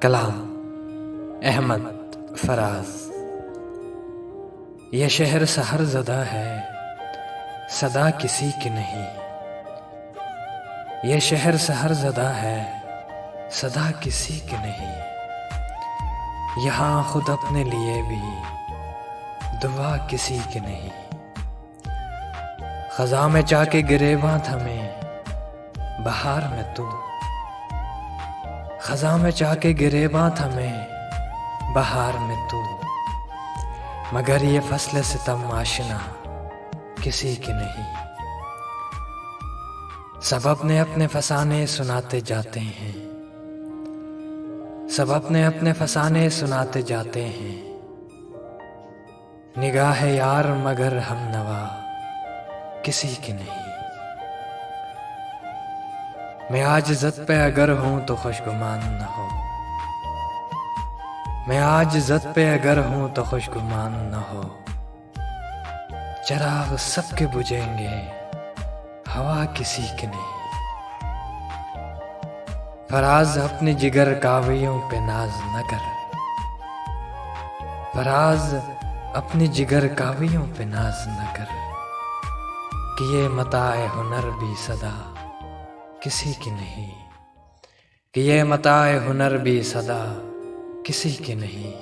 कलाम अहमद फराज। ये शहर सहर ज़दा है, सदा किसी की नहीं। ये शहर सहर ज़दा है, सदा किसी की नहीं। यहाँ खुद अपने लिए भी दुआ किसी की नहीं। ख़ज़ा में चाके गिरेबां थमे बहार में तू, ख़ज़ा में चाके गिरेबां थमे बहार में तू। मगर ये फसल सितम आशना किसी की नहीं। सब अपने अपने फसाने सुनाते जाते हैं, सब अपने अपने फसाने सुनाते जाते हैं। निगाह यार मगर हम नवा किसी की नहीं। मैं आज इज़्ज़त पे अगर हूँ तो खुशगुमान न हो, मैं आज इज़्ज़त पे अगर हूँ तो खुशगुमान न हो। चिराग सबके बुझेंगे, हवा किसी की नहीं। फराज अपने जिगर कावियों पे नाज न कर, फराज अपनी जिगर कावियों पे नाज न कर। कि ये मताए हुनर भी सदा किसी की नहीं, कि ये मताए हुनर भी सदा किसी की नहीं।